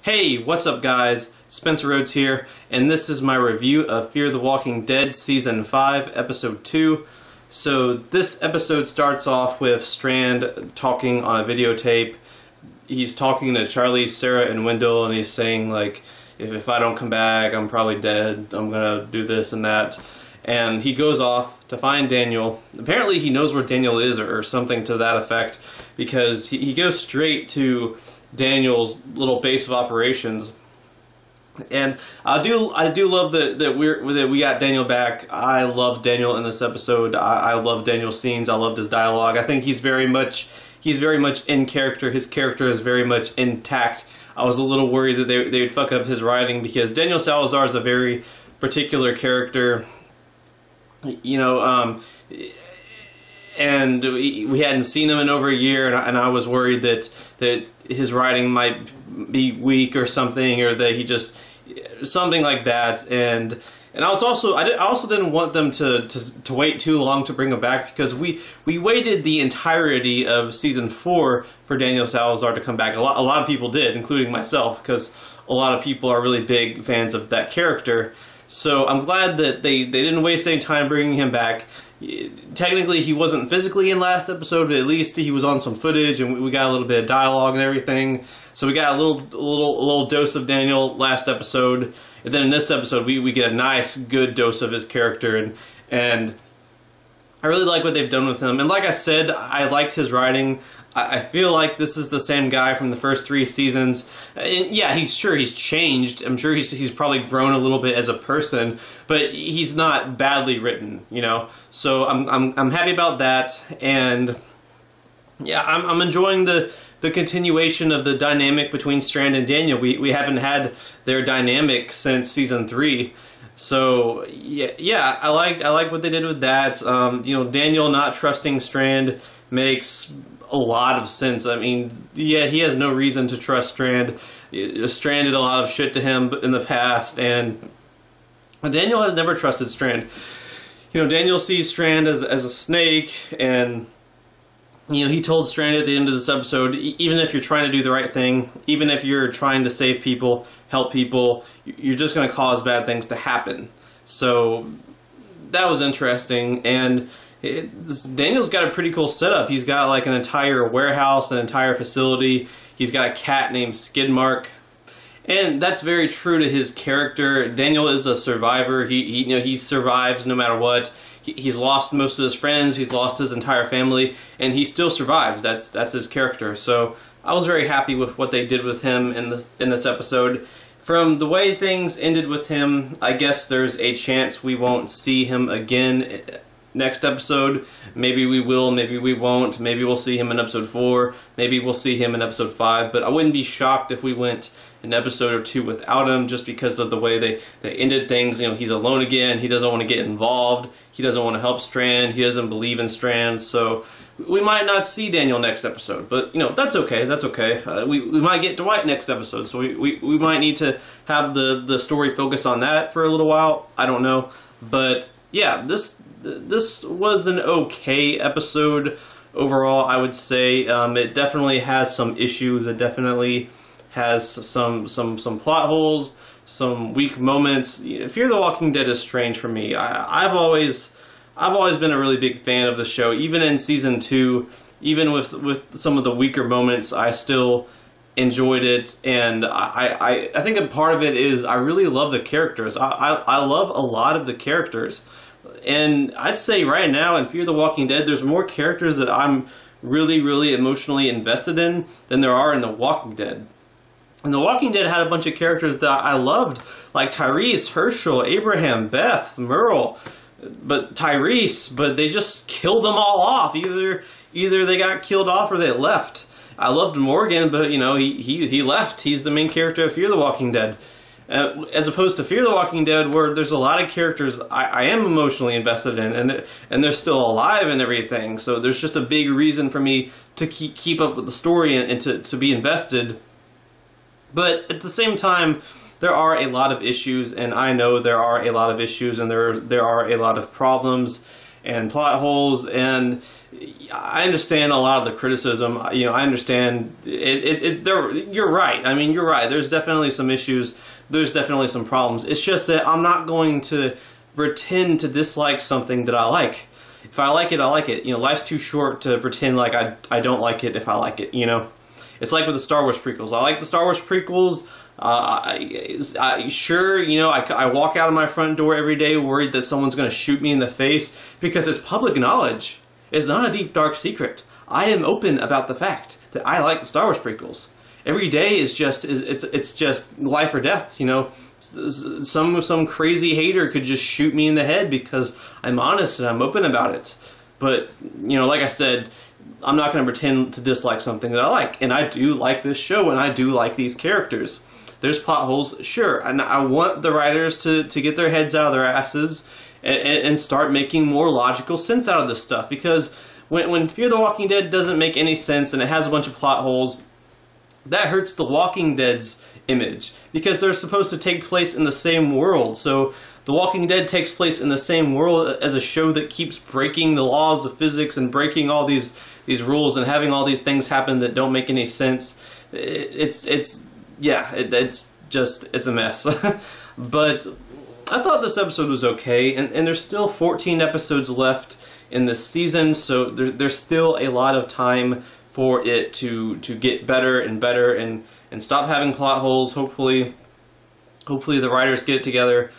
Hey, what's up guys? Spencer Rhodes here, and this is my review of Fear the Walking Dead Season 5, Episode 2. So this episode starts off with Strand talking on a videotape. He's talking to Charlie, Sarah, and Wendell, and he's saying, like, if I don't come back, I'm probably dead, I'm gonna do this and that. And he goes off to find Daniel. Apparently he knows where Daniel is, or something to that effect, because he goes straight to Daniel's little base of operations. And I do love that we got Daniel back. I love Daniel in this episode. I love Daniel's scenes. I loved his dialogue. I think he's very much in character. His character is very much intact. I was a little worried that they would fuck up his writing, because Daniel Salazar is a very particular character, you know, and we hadn't seen him in over a year, and I was worried that his writing might be weak or something, or that he just something like that. And I also didn't want them to wait too long to bring him back, because we waited the entirety of season 4 for Daniel Salazar to come back. A lot of people did, including myself, because a lot of people are really big fans of that character. So I'm glad that they didn't waste any time bringing him back. Technically, he wasn't physically in last episode, but at least he was on some footage, and we got a little bit of dialogue and everything. So we got a little dose of Daniel last episode, and then in this episode we get a nice, good dose of his character, and I really like what they've done with him. And like I said, I liked his writing. I feel like this is the same guy from the first 3 seasons. And yeah, he's changed. I'm sure he's probably grown a little bit as a person, but he's not badly written, you know. So I'm happy about that, and yeah, I'm enjoying the continuation of the dynamic between Strand and Daniel. We haven't had their dynamic since season 3. So yeah, I like what they did with that. You know, Daniel not trusting Strand makes a lot of sense. I mean, yeah, he has no reason to trust Strand. Strand did a lot of shit to him in the past, and Daniel has never trusted Strand. You know, Daniel sees Strand as a snake, and you know, he told Strand at the end of this episode, even if you're trying to do the right thing, even if you're trying to save people, help people, you're just going to cause bad things to happen. So that was interesting. And Daniel's got a pretty cool setup. He's got like an entire warehouse, an entire facility. He's got a cat named Skidmark, and that's very true to his character. Daniel is a survivor. He survives no matter what. He's lost most of his friends. He's lost his entire family, and he still survives. That's his character. So I was very happy with what they did with him in this episode. From the way things ended with him, I guess there's a chance we won't see him again next episode. Maybe we will, maybe we won't. Maybe we'll see him in episode 4. Maybe we'll see him in episode 5. But I wouldn't be shocked if we went an episode or 2 without him, just because of the way they ended things. You know, he's alone again. He doesn't want to get involved. He doesn't want to help Strand. He doesn't believe in Strand. So we might not see Daniel next episode. But, you know, that's okay. That's okay. We might get Dwight next episode. So we might need to have the story focus on that for a little while. I don't know. But yeah, this was an okay episode overall, I would say. It definitely has some issues. It definitely has some plot holes, some weak moments. Fear the Walking Dead is strange for me. I've always been a really big fan of the show. Even in season 2, even with some of the weaker moments, I still enjoyed it. And I think a part of it is I really love the characters. I love a lot of the characters. And I'd say right now in Fear the Walking Dead, there's more characters that I'm really, really emotionally invested in than there are in The Walking Dead. And The Walking Dead had a bunch of characters that I loved, like Tyrese, Herschel, Abraham, Beth, Merle, but they just killed them all off. Either they got killed off or they left. I loved Morgan, but you know, he left. He's the main character of Fear the Walking Dead. As opposed to Fear the Walking Dead, where there's a lot of characters I am emotionally invested in, and they're still alive and everything. So there's just a big reason for me to keep up with the story and to be invested. But at the same time, there are a lot of issues, and I know there are a lot of issues, and there are a lot of problems. and plot holes, and I understand a lot of the criticism. You know, I understand you're right. I mean, you're right. There's definitely some issues. There's definitely some problems. It's just that I'm not going to pretend to dislike something that I like. If I like it, I like it. You know, life's too short to pretend like I don't like it if I like it, you know? It's like with the Star Wars prequels. I like the Star Wars prequels. Sure, you know, I walk out of my front door every day worried that someone's going to shoot me in the face because it's public knowledge. It's not a deep, dark secret. I am open about the fact that I like the Star Wars prequels. Every day is just it's just life or death, you know. Some crazy hater could just shoot me in the head because I'm honest and I'm open about it. But, you know, like I said, I'm not going to pretend to dislike something that I like. And I do like this show, and I do like these characters. There's plot holes, sure. And I want the writers to get their heads out of their asses and start making more logical sense out of this stuff. Because when Fear the Walking Dead doesn't make any sense and it has a bunch of plot holes, that hurts The Walking Dead's image, because they're supposed to take place in the same world. So The Walking Dead takes place in the same world as a show that keeps breaking the laws of physics and breaking all these rules and having all these things happen that don't make any sense. It's a mess. But I thought this episode was okay, and there's still 14 episodes left in this season, so there's still a lot of time for it to get better and better and stop having plot holes. Hopefully the writers get it together.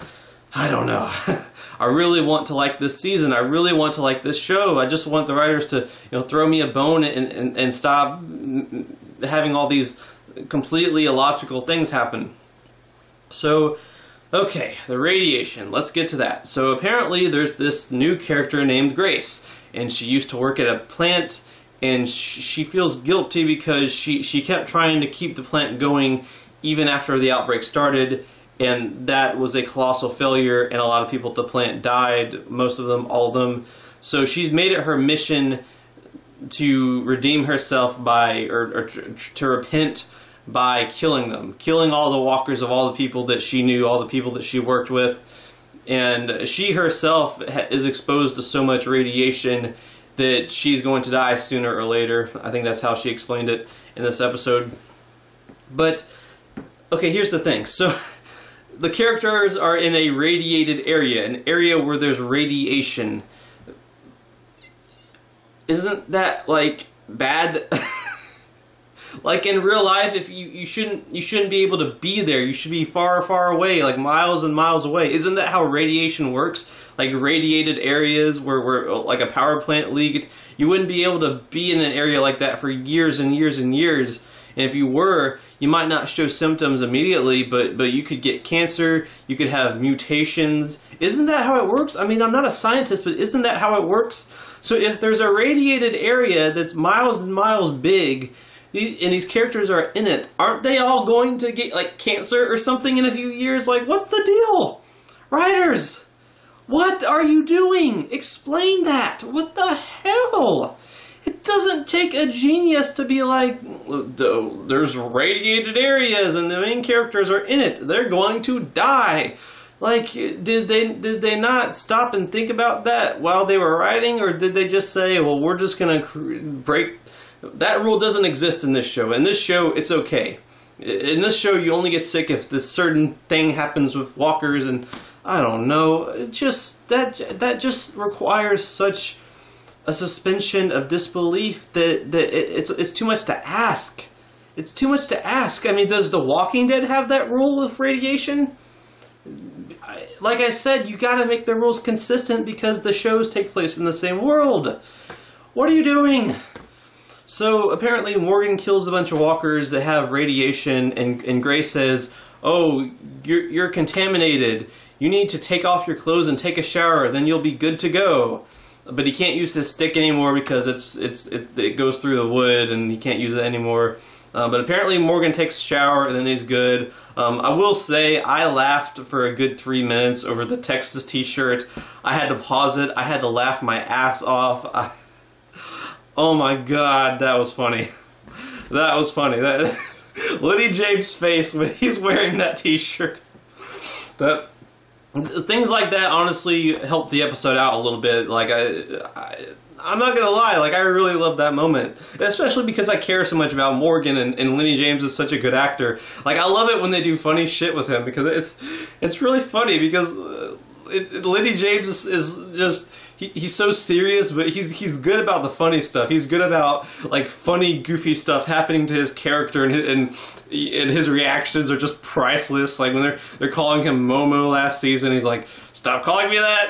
I don't know. I really want to like this season. I really want to like this show. I just want the writers to, you know, throw me a bone and stop having all these completely illogical things happen. So, okay, the radiation. Let's get to that. So apparently there's this new character named Grace, and she used to work at a plant, and she feels guilty because she kept trying to keep the plant going even after the outbreak started, and that was a colossal failure, and a lot of people at the plant died, most of them, all of them. So she's made it her mission to redeem herself by, or to repent by killing them. Killing all the walkers of all the people that she knew, all the people that she worked with. And she herself is exposed to so much radiation that she's going to die sooner or later. I think that's how she explained it in this episode. But, okay, here's the thing. So, the characters are in a radiated area, an area where there's radiation. Isn't that, like, bad? Like, in real life, if you shouldn't be able to be there. You should be far, far away, like miles and miles away. Isn't that how radiation works? Like radiated areas where like a power plant leaked, you wouldn't be able to be in an area like that for years and years and years. And if you were, you might not show symptoms immediately, but you could get cancer, you could have mutations. Isn't that how it works? I mean, I'm not a scientist, but isn't that how it works? So if there's a radiated area that's miles and miles big, and these characters are in it, aren't they all going to get, like, cancer or something in a few years? Like, what's the deal? Writers, what are you doing? Explain that. What the hell? It doesn't take a genius to be like, there's radiated areas and the main characters are in it. They're going to die. Like, did they not stop and think about that while they were writing? Or did they just say, well, we're just going to break... That rule doesn't exist in this show. In this show, it's okay. In this show, you only get sick if this certain thing happens with walkers, and I don't know. It just that just requires such a suspension of disbelief that it's too much to ask. It's too much to ask. I mean, does The Walking Dead have that rule with radiation? Like I said, you gotta make the rules consistent because the shows take place in the same world. What are you doing? So apparently Morgan kills a bunch of walkers that have radiation, and Grace says, "Oh, you're contaminated. You need to take off your clothes and take a shower, then you'll be good to go." But he can't use his stick anymore because it goes through the wood, and he can't use it anymore. But apparently Morgan takes a shower and then he's good. I will say I laughed for a good 3 minutes over the Texas t-shirt. I had to pause it. I had to laugh my ass off. Oh my god, that was funny. That was funny. Liddy James' face when he's wearing that t-shirt. That things like that honestly helped the episode out a little bit. Like, I'm not gonna lie, like, I really love that moment, especially because I care so much about Morgan, and Lenny James is such a good actor. Like, I love it when they do funny shit with him, because it's really funny, because Lenny James is just, he's so serious, but he's good about the funny stuff. He's good about, like, funny, goofy stuff happening to his character, and his reactions are just priceless. Like, when they're calling him Momo last season, he's like, "Stop calling me that!"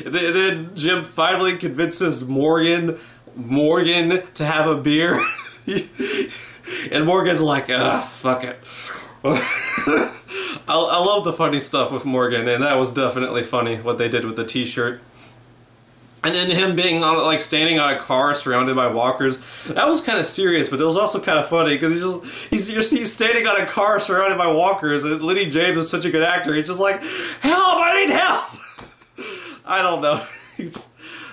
And then Jim finally convinces Morgan to have a beer. And Morgan's like, fuck it. I love the funny stuff with Morgan, and that was definitely funny, what they did with the t-shirt. And then him being on, like, standing on a car surrounded by walkers, that was kind of serious, but it was also kind of funny, because he's standing on a car surrounded by walkers, and Lenny James is such a good actor. He's just like, "Help, I need help!" I don't know.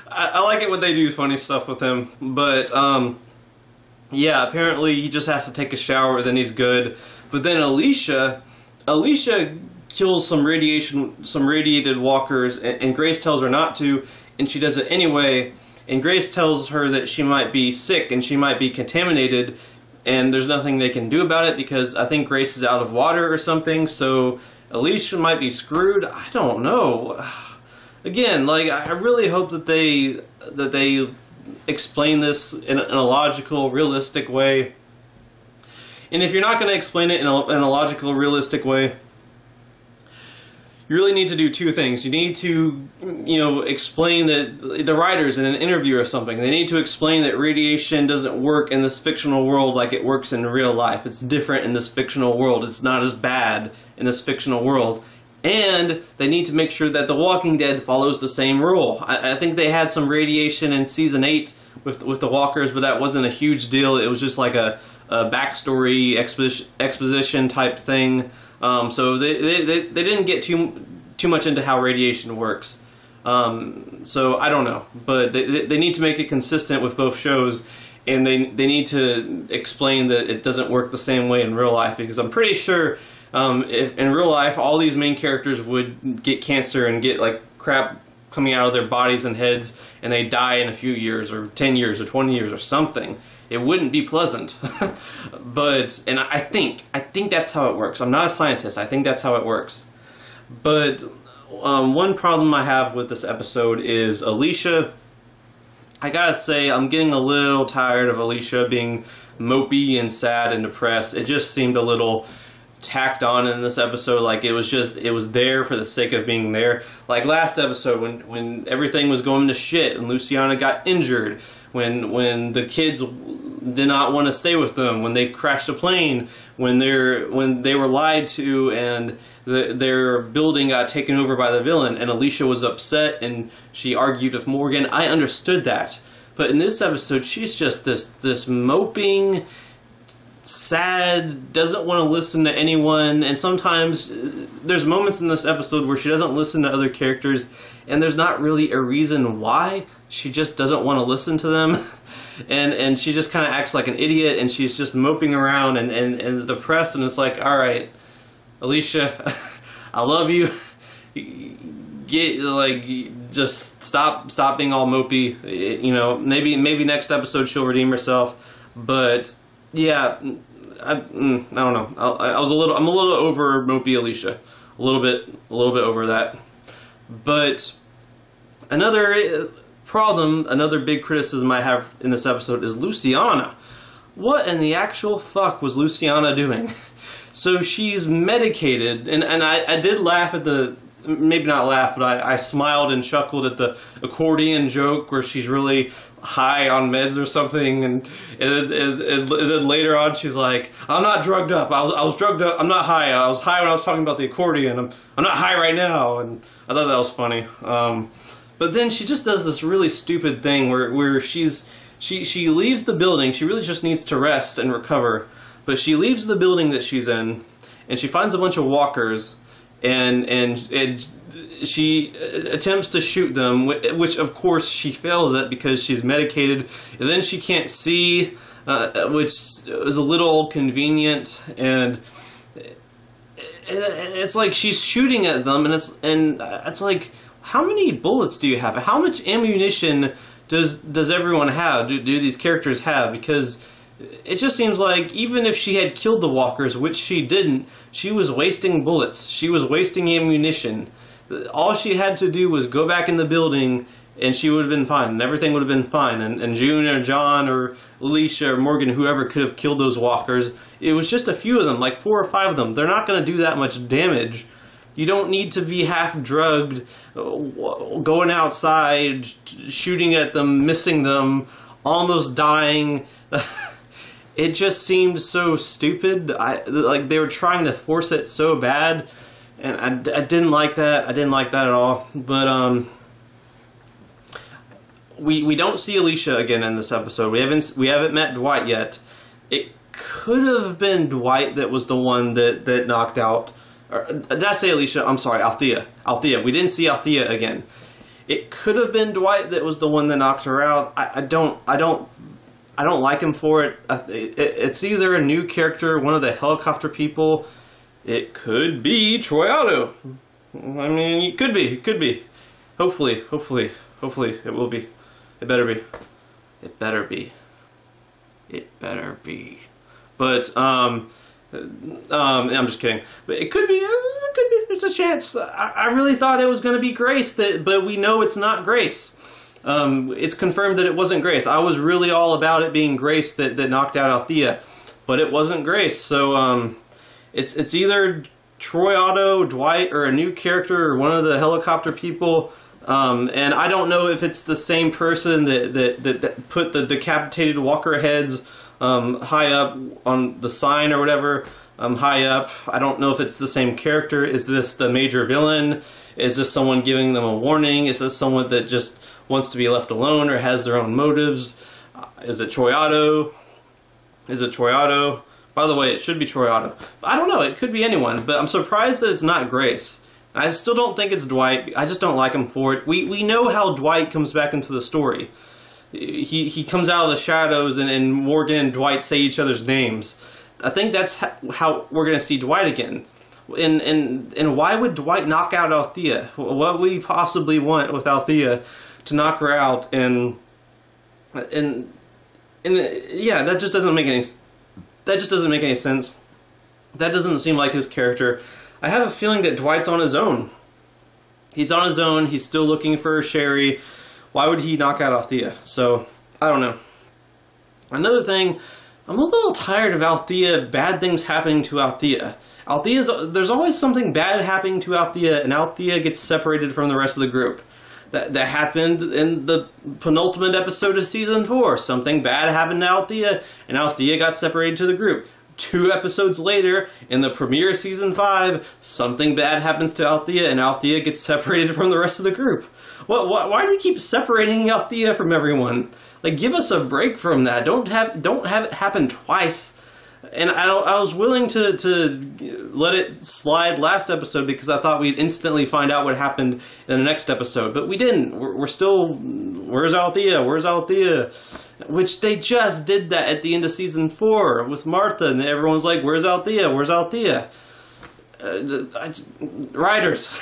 I like it when they do funny stuff with him, but, yeah, apparently he just has to take a shower, then he's good. But then Alicia kills some radiated walkers, and Grace tells her not to, and she does it anyway, and Grace tells her that she might be sick and she might be contaminated, and there's nothing they can do about it because I think Grace is out of water or something, so Alicia might be screwed. I don't know. Again, like, I really hope that they explain this in a logical, realistic way. And if you're not going to explain it in a logical, realistic way, you really need to do two things. You need to, explain that the writers in an interview or something, they need to explain that radiation doesn't work in this fictional world like it works in real life. It's different in this fictional world. It's not as bad in this fictional world. And they need to make sure that The Walking Dead follows the same rule. I think they had some radiation in Season 8 with the walkers, but that wasn't a huge deal. It was just like a backstory exposition type thing. So they didn't get too much into how radiation works. So I don't know, but they need to make it consistent with both shows, and they need to explain that it doesn't work the same way in real life, because I'm pretty sure if in real life all these main characters would get cancer and get, like, crap coming out of their bodies and heads, and they die in a few years or 10 years or 20 years or something. It wouldn't be pleasant. And I think that's how it works. I'm not a scientist. I think that's how it works. But one problem I have with this episode is Alicia. I gotta say, I'm getting a little tired of Alicia being mopey and sad and depressed. It just seemed a little tacked on in this episode. Like, it was there for the sake of being there. Like last episode when everything was going to shit and Luciana got injured, when the kids did not want to stay with them, when they crashed a plane, when they were lied to, and their building got taken over by the villain, and Alicia was upset and she argued with Morgan. I understood that. But in this episode, she's just this moping, sad, doesn't want to listen to anyone, and sometimes there's moments in this episode where she doesn't listen to other characters, and there's not really a reason why. She just doesn't want to listen to them, and she just kind of acts like an idiot, and she's just moping around and is depressed, and it's like, alright, Alicia, I love you, just stop being all mopey. Maybe next episode she'll redeem herself, but yeah, I don't know. I'm a little over mopey Alicia, a little bit over that. But another problem, another big criticism I have in this episode is Luciana. What in the actual fuck was Luciana doing? So she's medicated, and I did laugh at the, maybe not laugh, but I smiled and chuckled at the accordion joke where she's really high on meds or something, and then later on she's like, I'm not drugged up, I was drugged up, I'm not high, I was high when I was talking about the accordion, I'm not high right now, and I thought that was funny. But then she just does this really stupid thing where she leaves the building. She really just needs to rest and recover, but she leaves the building that she's in, and she finds a bunch of walkers, and she attempts to shoot them, which of course she fails at because she's medicated, and then she can't see, which is a little convenient, and it's like she's shooting at them, and it's like, how many bullets do you have? How much ammunition does everyone have? Do these characters have? Because it just seems like even if she had killed the walkers, which she didn't, she was wasting bullets. She was wasting ammunition. All she had to do was go back in the building, and she would have been fine, and everything would have been fine. And June or John or Alicia or Morgan, whoever could have killed those walkers. It was just a few of them, like 4 or 5 of them. They're not going to do that much damage. You don't need to be half drugged, going outside, shooting at them, missing them, almost dying. It just seemed so stupid. Like they were trying to force it so bad, and I didn't like that. I didn't like that at all. But we don't see Alicia again in this episode. We haven't met Dwight yet. It could have been Dwight that was the one that knocked out. Or, did I say Alicia? I'm sorry, Althea. Althea. We didn't see Althea again. It could have been Dwight that was the one that knocked her out. I don't like him for it. It's either a new character, one of the helicopter people. It could be Troy Otto. I mean, it could be. It could be. Hopefully it will be. It better be. It better be. It better be. But I'm just kidding. But it could be. There's a chance. I really thought it was going to be Grace, but we know it's not Grace. It's confirmed that it wasn't Grace. I was really all about it being Grace that knocked out Althea, but it wasn't Grace. So it's either Troy Otto, Dwight, or a new character, or one of the helicopter people. And I don't know if it's the same person that put the decapitated walker heads high up on the sign or whatever. High up. I don't know if it's the same character. Is this the major villain? Is this someone giving them a warning? Is this someone that just wants to be left alone or has their own motives? Is it Troy Otto? Is it Troy Otto? By the way, it should be Troy Otto. I don't know. It could be anyone, but I'm surprised that it's not Grace. I still don't think it's Dwight. I just don't like him for it. We know how Dwight comes back into the story. He comes out of the shadows, and Morgan and Dwight say each other's names. I think that's how we're going to see Dwight again. And why would Dwight knock out Althea? What would he possibly want with Althea to knock her out? And yeah, that just doesn't make any sense. That doesn't seem like his character. I have a feeling that Dwight's on his own. He's on his own. He's still looking for Sherry. Why would he knock out Althea? So, I don't know. Another thing, I'm a little tired of Althea, bad things happening to Althea. There's always something bad happening to Althea, and Althea gets separated from the rest of the group. That happened in the penultimate episode of Season 4. Something bad happened to Althea, and Althea got separated to the group. 2 episodes later, in the premiere of Season 5, something bad happens to Althea, and Althea gets separated from the rest of the group. Why do you keep separating Althea from everyone? Like, give us a break from that. Don't have it happen twice. And I was willing to let it slide last episode because I thought we'd instantly find out what happened in the next episode. But we didn't. We're still, where's Althea? Where's Althea? Which they just did that at the end of Season 4 with Martha. And everyone's like, where's Althea? Where's Althea? Writers.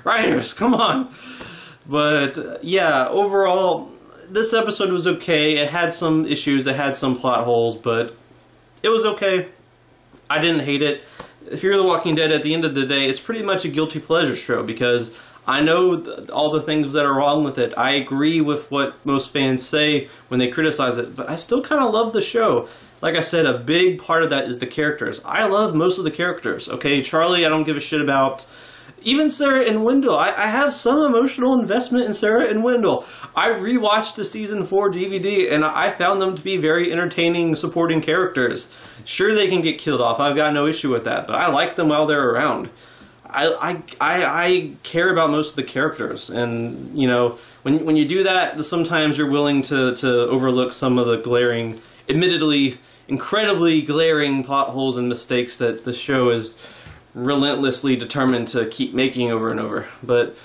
Writers, come on. But, yeah, overall, this episode was okay. It had some issues. It had some plot holes, but it was okay. I didn't hate it. Fear the Walking Dead, at the end of the day, it's pretty much a guilty pleasure show because I know all the things that are wrong with it. I agree with what most fans say when they criticize it, but I still kind of love the show. Like I said, a big part of that is the characters. I love most of the characters, okay? Charlie, I don't give a shit about. Even Sarah and Wendell. I have some emotional investment in Sarah and Wendell. I rewatched the Season 4 DVD, and I found them to be very entertaining supporting characters. Sure, they can get killed off. I've got no issue with that, but I like them while they're around. I care about most of the characters, and, you know, when you do that, sometimes you're willing to overlook some of the glaring, admittedly, incredibly glaring plot holes and mistakes that the show is relentlessly determined to keep making over and over. But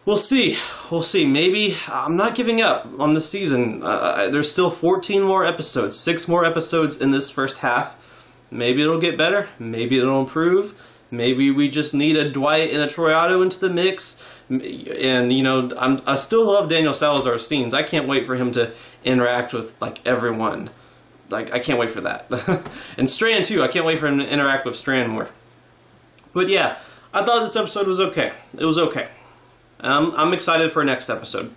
we'll see. We'll see. Maybe. I'm not giving up on the season. There's still 14 more episodes, 6 more episodes in this first half. Maybe it'll get better. Maybe it'll improve. Maybe we just need a Dwight and a Troy Otto into the mix. And, you know, I still love Daniel Salazar's scenes. I can't wait for him to interact with, like, everyone. Like, I can't wait for that. And Strand, too. I can't wait for him to interact with Strand more. But, yeah, I thought this episode was okay. It was okay. I'm excited for next episode.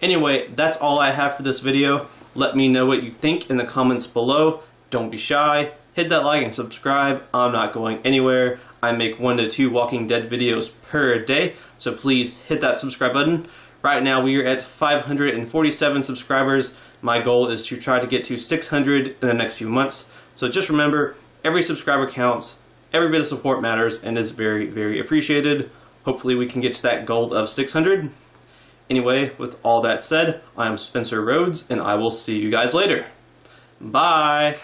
Anyway, that's all I have for this video. Let me know what you think in the comments below. Don't be shy. Hit that like and subscribe. I'm not going anywhere. I make 1 to 2 Walking Dead videos per day, so please hit that subscribe button. Right now we are at 547 subscribers. My goal is to try to get to 600 in the next few months. So just remember, every subscriber counts, every bit of support matters, and is very, very appreciated. Hopefully we can get to that goal of 600. Anyway, with all that said, I'm Spencer Rhodes, and I will see you guys later. Bye!